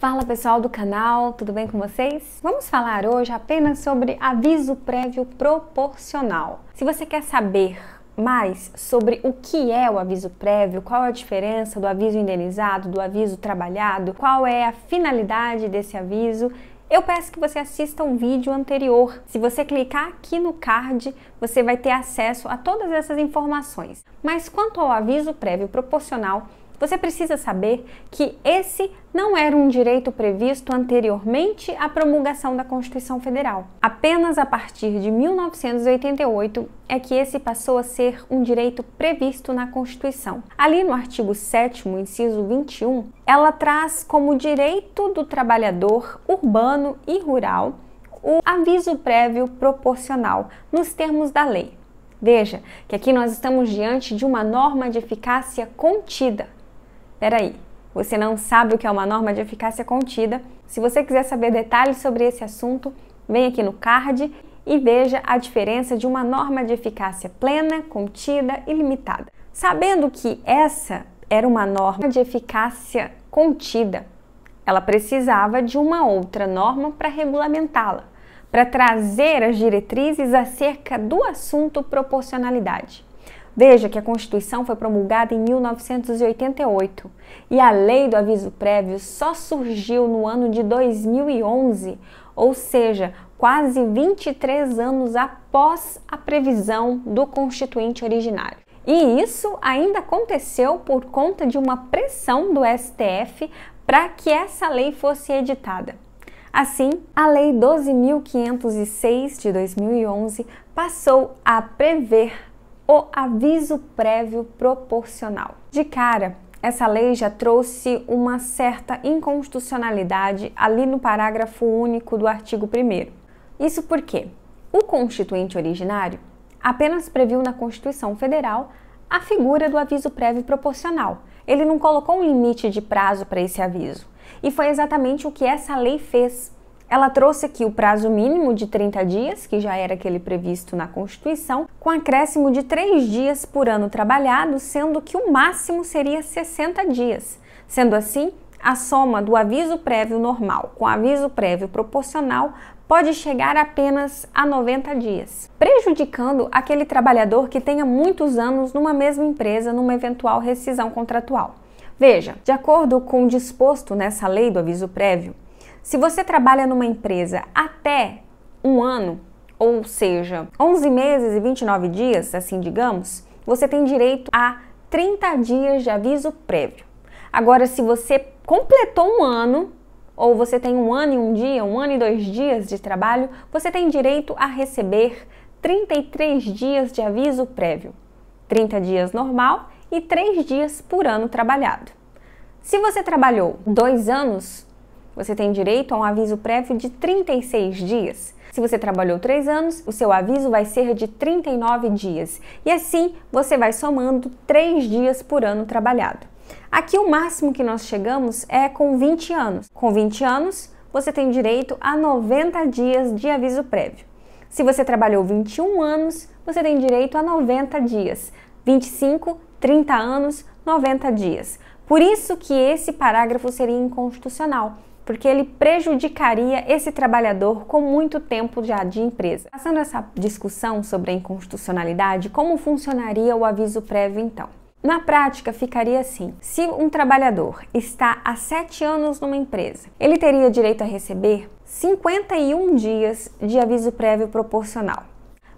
Fala pessoal do canal, tudo bem com vocês? Vamos falar hoje apenas sobre aviso prévio proporcional. Se você quer saber mais sobre o que é o aviso prévio, qual é a diferença do aviso indenizado, do aviso trabalhado, qual é a finalidade desse aviso, eu peço que você assista um vídeo anterior. Se você clicar aqui no card, você vai ter acesso a todas essas informações. Mas quanto ao aviso prévio proporcional, você precisa saber que esse não era um direito previsto anteriormente à promulgação da Constituição Federal. Apenas a partir de 1988 é que esse passou a ser um direito previsto na Constituição. Ali no artigo 7º, inciso 21, ela traz como direito do trabalhador urbano e rural o aviso prévio proporcional, nos termos da lei. Veja que aqui nós estamos diante de uma norma de eficácia contida. Peraí, você não sabe o que é uma norma de eficácia contida? Se você quiser saber detalhes sobre esse assunto, vem aqui no card e veja a diferença de uma norma de eficácia plena, contida e limitada. Sabendo que essa era uma norma de eficácia contida, ela precisava de uma outra norma para regulamentá-la, para trazer as diretrizes acerca do assunto proporcionalidade. Veja que a Constituição foi promulgada em 1988 e a lei do aviso prévio só surgiu no ano de 2011, ou seja, quase 23 anos após a previsão do Constituinte originário. E isso ainda aconteceu por conta de uma pressão do STF para que essa lei fosse editada. Assim, a Lei 12.506 de 2011 passou a prever o aviso prévio proporcional. De cara, essa lei já trouxe uma certa inconstitucionalidade ali no parágrafo único do artigo 1º. Isso porque o Constituinte originário apenas previu na Constituição Federal a figura do aviso prévio proporcional. Ele não colocou um limite de prazo para esse aviso. E foi exatamente o que essa lei fez. Ela trouxe aqui o prazo mínimo de 30 dias, que já era aquele previsto na Constituição, com acréscimo de 3 dias por ano trabalhado, sendo que o máximo seria 60 dias. Sendo assim, a soma do aviso prévio normal com aviso prévio proporcional pode chegar apenas a 90 dias, prejudicando aquele trabalhador que tenha muitos anos numa mesma empresa numa eventual rescisão contratual. Veja, de acordo com o disposto nessa lei do aviso prévio, se você trabalha numa empresa até um ano, ou seja, 11 meses e 29 dias, assim digamos, você tem direito a 30 dias de aviso prévio. Agora, se você completou um ano, ou você tem 1 ano e 1 dia, 1 ano e 2 dias de trabalho, você tem direito a receber 33 dias de aviso prévio. 30 dias normal e 3 dias por ano trabalhado. Se você trabalhou 2 anos, você tem direito a um aviso prévio de 36 dias. Se você trabalhou 3 anos, o seu aviso vai ser de 39 dias. E assim, você vai somando 3 dias por ano trabalhado. Aqui o máximo que nós chegamos é com 20 anos. Com 20 anos, você tem direito a 90 dias de aviso prévio. Se você trabalhou 21 anos, você tem direito a 90 dias. 25, 30 anos, 90 dias. Por isso que esse parágrafo seria inconstitucional, porque ele prejudicaria esse trabalhador com muito tempo já de empresa. Passando essa discussão sobre a inconstitucionalidade, como funcionaria o aviso prévio então? Na prática, ficaria assim: se um trabalhador está há 7 anos numa empresa, ele teria direito a receber 51 dias de aviso prévio proporcional.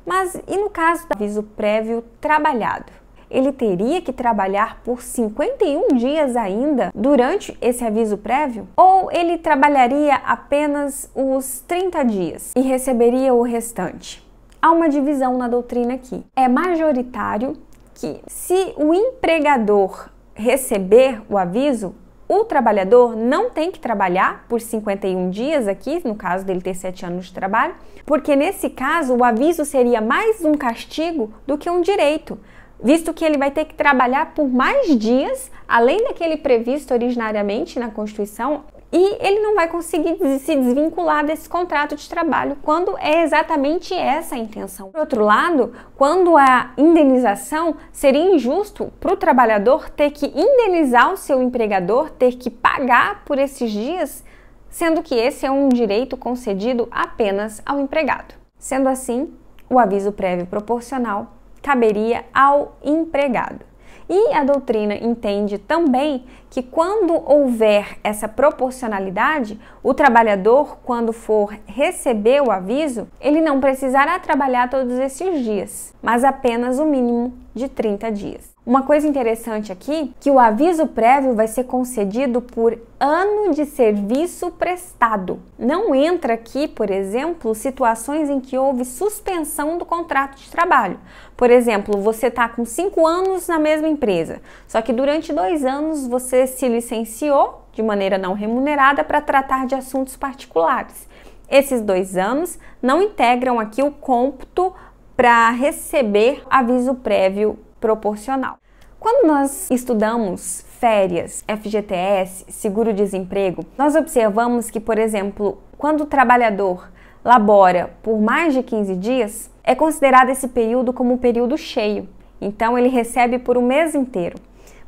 Mas e no caso do aviso prévio trabalhado? Ele teria que trabalhar por 51 dias ainda durante esse aviso prévio? Ou ele trabalharia apenas os 30 dias e receberia o restante? Há uma divisão na doutrina aqui. É majoritário que, se o empregador receber o aviso, o trabalhador não tem que trabalhar por 51 dias aqui, no caso dele ter 7 anos de trabalho, porque nesse caso o aviso seria mais um castigo do que um direito, visto que ele vai ter que trabalhar por mais dias, além daquele previsto originariamente na Constituição, e ele não vai conseguir se desvincular desse contrato de trabalho, quando é exatamente essa a intenção. Por outro lado, quando a indenização, seria injusto para o trabalhador ter que indenizar o seu empregador, ter que pagar por esses dias, sendo que esse é um direito concedido apenas ao empregado. Sendo assim, o aviso prévio proporcional caberia ao empregado. E a doutrina entende também que quando houver essa proporcionalidade, o trabalhador, quando for receber o aviso, ele não precisará trabalhar todos esses dias, mas apenas o mínimo de 30 dias. Uma coisa interessante aqui, que o aviso prévio vai ser concedido por ano de serviço prestado. Não entra aqui, por exemplo, situações em que houve suspensão do contrato de trabalho. Por exemplo, você está com 5 anos na mesma empresa, só que durante 2 anos você se licenciou de maneira não remunerada para tratar de assuntos particulares. Esses 2 anos não integram aqui o cômputo para receber aviso prévio proporcional. Quando nós estudamos férias, FGTS, seguro-desemprego, nós observamos que, por exemplo, quando o trabalhador labora por mais de 15 dias, é considerado esse período como um período cheio. Então, ele recebe por um mês inteiro.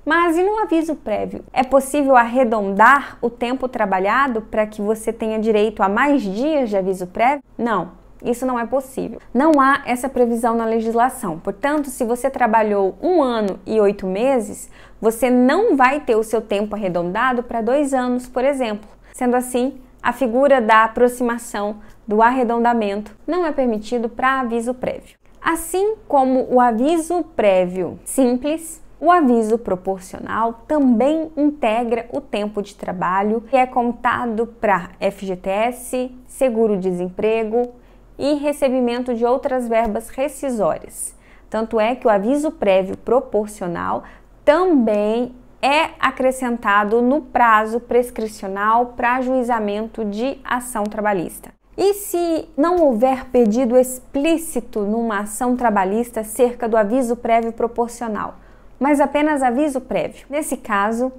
Mas e no aviso prévio? É possível arredondar o tempo trabalhado para que você tenha direito a mais dias de aviso prévio? Não. Isso não é possível. Não há essa previsão na legislação. Portanto, se você trabalhou 1 ano e 8 meses, você não vai ter o seu tempo arredondado para 2 anos, por exemplo. Sendo assim, a figura da aproximação do arredondamento não é permitido para aviso prévio. Assim como o aviso prévio simples, o aviso proporcional também integra o tempo de trabalho que é contado para FGTS, seguro-desemprego e recebimento de outras verbas rescisórias. Tanto é que o aviso prévio proporcional também é acrescentado no prazo prescricional para ajuizamento de ação trabalhista. E se não houver pedido explícito numa ação trabalhista acerca do aviso prévio proporcional, mas apenas aviso prévio? Nesse caso,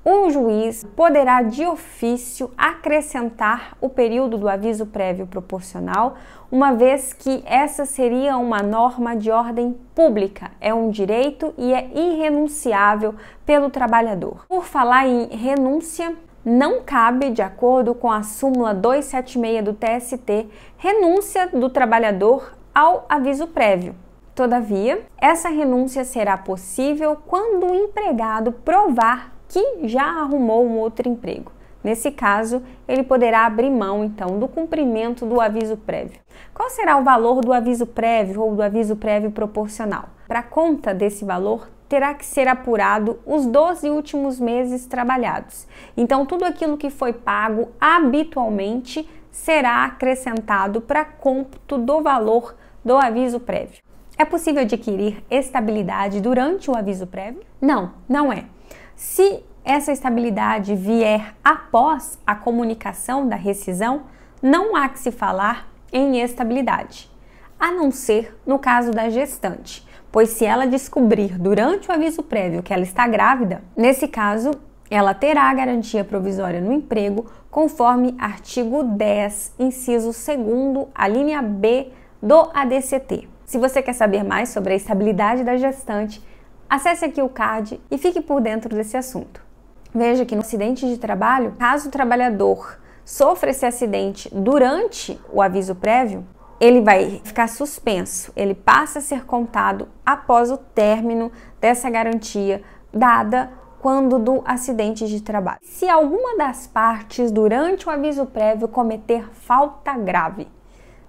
o juiz poderá de ofício acrescentar o período do aviso prévio proporcional, uma vez que essa seria uma norma de ordem pública, é um direito e é irrenunciável pelo trabalhador. Por falar em renúncia, não cabe, de acordo com a súmula 276 do TST, renúncia do trabalhador ao aviso prévio. Todavia, essa renúncia será possível quando o empregado provar que já arrumou um outro emprego. Nesse caso, ele poderá abrir mão, então, do cumprimento do aviso prévio. Qual será o valor do aviso prévio ou do aviso prévio proporcional? Para conta desse valor, terá que ser apurado os 12 últimos meses trabalhados. Então, tudo aquilo que foi pago habitualmente será acrescentado para cômputo do valor do aviso prévio. É possível adquirir estabilidade durante o aviso prévio? Não, não é. Se essa estabilidade vier após a comunicação da rescisão, não há que se falar em estabilidade, a não ser no caso da gestante, pois se ela descobrir durante o aviso prévio que ela está grávida, nesse caso, ela terá a garantia provisória no emprego, conforme artigo 10, inciso 2º, a linha B do ADCT. Se você quer saber mais sobre a estabilidade da gestante, acesse aqui o card e fique por dentro desse assunto. Veja que no acidente de trabalho, caso o trabalhador sofra esse acidente durante o aviso prévio, ele vai ficar suspenso, ele passa a ser contado após o término dessa garantia dada quando do acidente de trabalho. Se alguma das partes durante o aviso prévio cometer falta grave,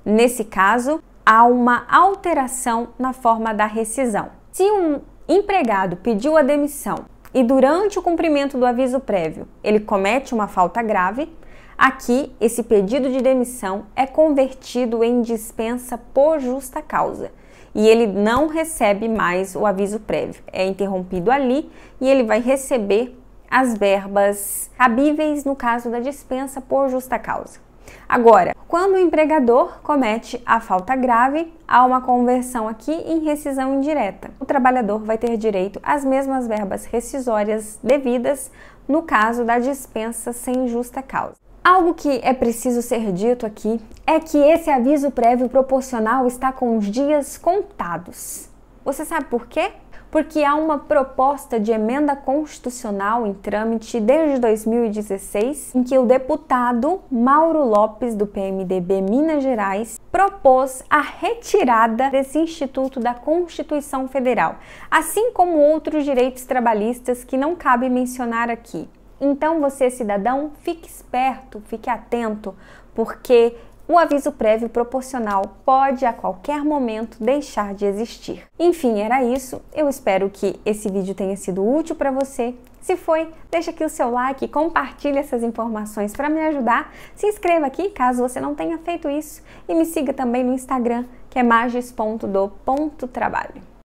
nesse caso, há uma alteração na forma da rescisão. Se um empregado pediu a demissão e durante o cumprimento do aviso prévio ele comete uma falta grave, aqui esse pedido de demissão é convertido em dispensa por justa causa e ele não recebe mais o aviso prévio. É interrompido ali e ele vai receber as verbas cabíveis no caso da dispensa por justa causa. Agora, quando o empregador comete a falta grave, há uma conversão aqui em rescisão indireta. O trabalhador vai ter direito às mesmas verbas rescisórias devidas, no caso da dispensa sem justa causa. Algo que é preciso ser dito aqui é que esse aviso prévio proporcional está com os dias contados. Você sabe por quê? Porque há uma proposta de emenda constitucional em trâmite desde 2016, em que o deputado Mauro Lopes, do PMDB Minas Gerais, propôs a retirada desse instituto da Constituição Federal, assim como outros direitos trabalhistas que não cabe mencionar aqui. Então você, cidadão, fique esperto, fique atento, porque o aviso prévio proporcional pode a qualquer momento deixar de existir. Enfim, era isso. Eu espero que esse vídeo tenha sido útil para você. Se foi, deixa aqui o seu like, compartilhe essas informações para me ajudar. Se inscreva aqui caso você não tenha feito isso e me siga também no Instagram, que é magis.do.trabalho.